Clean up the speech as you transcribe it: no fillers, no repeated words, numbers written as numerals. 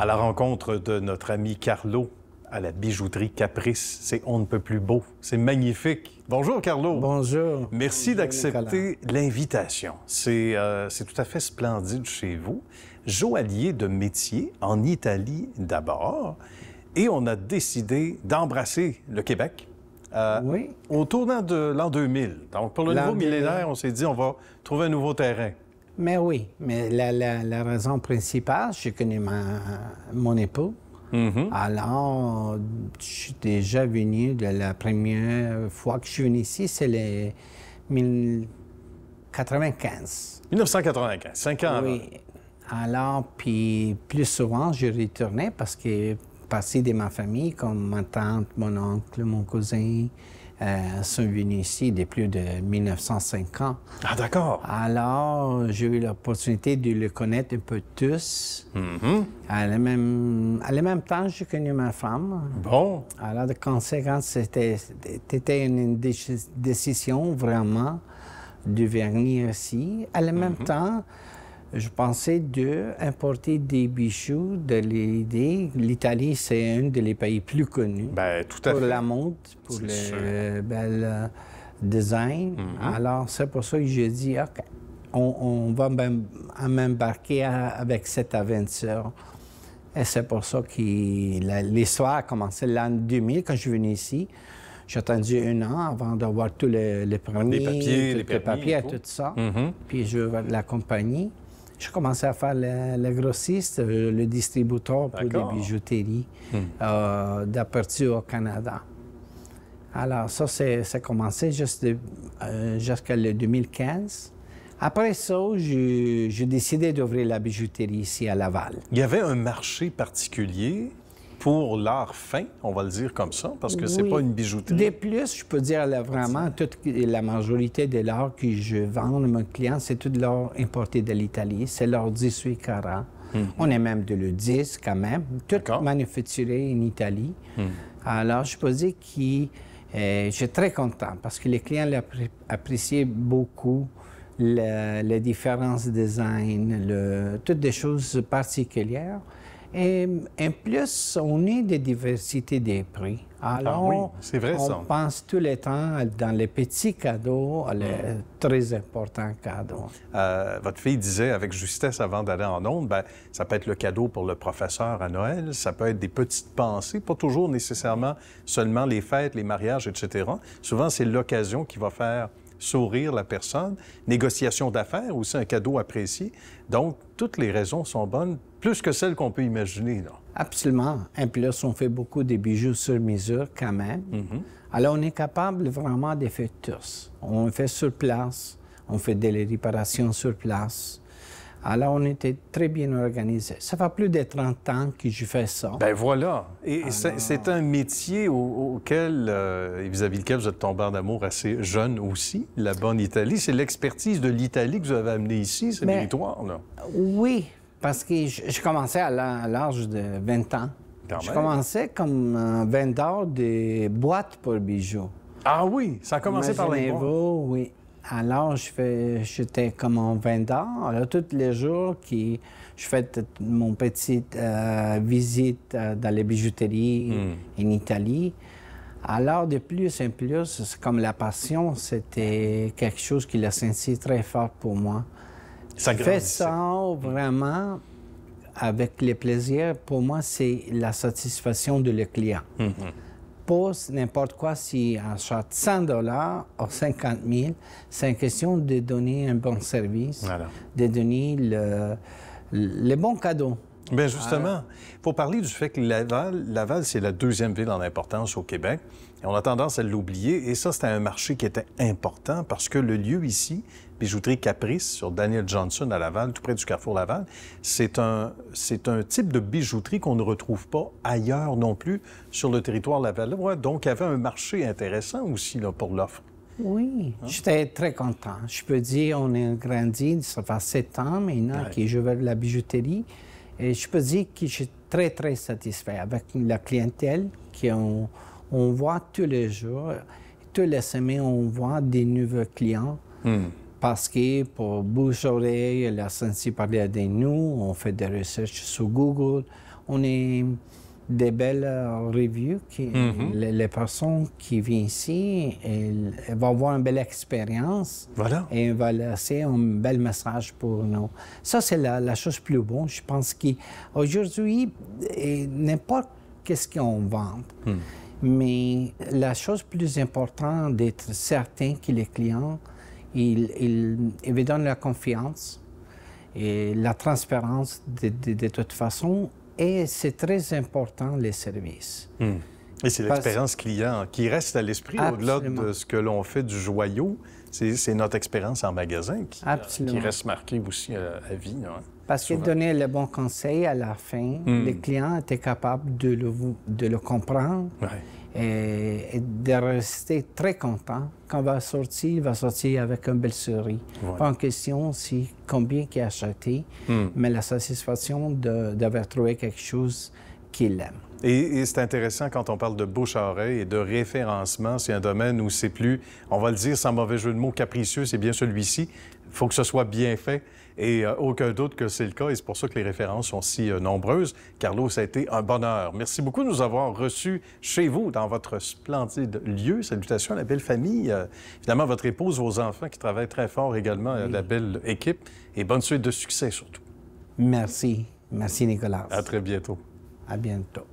À la rencontre de notre ami Carlo à la bijouterie Caprice. C'est on ne peut plus beau. C'est magnifique. Bonjour, Carlo. Bonjour. Merci d'accepter l'invitation. C'est tout à fait splendide chez vous. Joaillier de métier en Italie d'abord. Et on a décidé d'embrasser le Québec au tournant de l'an 2000. Donc, pour le nouveau millénaire, on s'est dit on va trouver un nouveau terrain. Mais oui, mais la raison principale, je connais mon époux. Alors, je suis déjà venu de la première fois que je suis venu ici, c'est le 1995. 1995, 5 ans oui. Avant. Alors, puis plus souvent, je retournais parce que partie de ma famille, comme ma tante, mon oncle, mon cousin, sont venus ici depuis plus de 1950. Ah, d'accord. Alors, j'ai eu l'opportunité de le connaître un peu tous. À le même temps, j'ai connu ma femme. Bon. Alors, de conséquence, c'était une décision vraiment de venir ici. À le même temps, je pensais d'importer des bijoux de l'idée. L'Italie, c'est un des pays plus connus pour la mode, pour le bel design. Alors, c'est pour ça que j'ai dit, OK, on va m'embarquer avec cette aventure. Et c'est pour ça que l'histoire a commencé l'an 2000, quand je suis venu ici. J'ai attendu 1 an avant d'avoir tous les permis, les papiers et tout ça. Puis je vais la compagnie. J'ai commencé à faire le grossiste, le distributeur pour des bijouteries d'aperture au Canada. Alors ça, c'est commencé jusqu'à le 2015. Après ça, j'ai décidé d'ouvrir la bijouterie ici à Laval. Il y avait un marché particulier pour l'art fin, on va le dire comme ça, parce que c'est pas une bijouterie. De plus, je peux dire vraiment, toute la majorité de l'art que je vends à mes clients, c'est tout l'art importé de l'Italie. C'est l'art 18 carats. On est même de le 10 quand même, tout manufacturé en Italie. Alors, je peux dire que je suis très content parce que les clients appréciaient beaucoup les différences de design, toutes des choses particulières. Et en plus, on est de diversité des prix. Alors, c'est vrai, on pense tout le temps dans les petits cadeaux, les très importants cadeaux. Votre fille disait avec justesse avant d'aller en ondes, ça peut être le cadeau pour le professeur à Noël, ça peut être des petites pensées, pas toujours nécessairement seulement les fêtes, les mariages, etc. Souvent, c'est l'occasion qui va faire sourire la personne. Négociation d'affaires, aussi un cadeau apprécié. Donc, toutes les raisons sont bonnes, plus que celles qu'on peut imaginer, là. Absolument. En plus, on fait beaucoup de bijoux sur mesure quand même. Alors, on est capable vraiment de faire tous. On fait sur place, on fait des réparations sur place. Alors, on était très bien organisés. Ça fait plus de 30 ans que je fais ça. Ben voilà. Et c'est un métier auquel, vis-à-vis lequel vous êtes tombé en amour assez jeune aussi, là-bas en Italie. C'est l'expertise de l'Italie que vous avez amenée ici, c'est méritoire, là. Oui, parce que je commençais à l'âge de 20 ans. Je commençais comme vendeur de boîtes pour bijoux. Ah oui, ça a commencé par les boîtes. Oui. Alors, j'étais comme un vendeur. Alors, tous les jours, je fais mon petite visite dans les bijouteries en Italie. Alors, de plus en plus, c'est comme la passion, c'était quelque chose qui l'a senti très fort pour moi. Ça je fais ça vraiment avec le plaisir. Pour moi, c'est la satisfaction de le client. Pas n'importe quoi, si on achète 100 $ ou 50 000, c'est une question de donner un bon service, de donner le bon cadeau. Bien, justement, il faut parler du fait que Laval, c'est la 2e ville en importance au Québec. Et on a tendance à l'oublier. Et ça, c'était un marché qui était important parce que le lieu ici, bijouterie Caprice, sur Daniel Johnson à Laval, tout près du carrefour Laval, c'est un type de bijouterie qu'on ne retrouve pas ailleurs non plus sur le territoire lavallois. Donc, il y avait un marché intéressant aussi là, pour l'offre. Oui, j'étais très content. Je peux dire, on a grandi, ça fait 7 ans maintenant que je vais de la bijouterie. Et je peux dire que je suis très, très satisfait avec la clientèle qu'on voit tous les jours. Toutes les semaines, on voit des nouveaux clients. Parce que pour bouche-oreille, la sensibilité de nous, on fait des recherches sur Google, on a des belles reviews. Les personnes qui viennent ici, elles vont avoir une belle expérience. Voilà. Et on va laisser un bel message pour nous. Ça, c'est la chose plus bonne. Je pense qu'aujourd'hui, n'importe qu'est-ce qu'on vend. Mais la chose plus importante, d'être certain que les clients, ils vous donnent la confiance et la transparence de toute façon. Et c'est très important, les services. Et c'est l'expérience client qui reste à l'esprit au-delà de ce que l'on fait du joyau. C'est notre expérience en magasin qui reste marquée aussi à vie. Hein, parce que donner le bon conseil à la fin, le client était capable de le comprendre et de rester très content. Quand il va sortir avec une belle souris. Pas en question si combien il a acheté, mais la satisfaction d'avoir trouvé quelque chose qu'il aime. Et c'est intéressant quand on parle de bouche à oreille et de référencement. C'est un domaine où c'est plus, on va le dire sans mauvais jeu de mots, capricieux, c'est bien celui-ci. Il faut que ce soit bien fait et aucun doute que c'est le cas. Et c'est pour ça que les références sont si nombreuses. Carlo, ça a été un bonheur. Merci beaucoup de nous avoir reçus chez vous, dans votre splendide lieu. Salutations à la belle famille. Évidemment, votre épouse, vos enfants qui travaillent très fort également, la belle équipe. Et bonne suite de succès surtout. Merci. Merci, Nicolas. À très bientôt. À bientôt.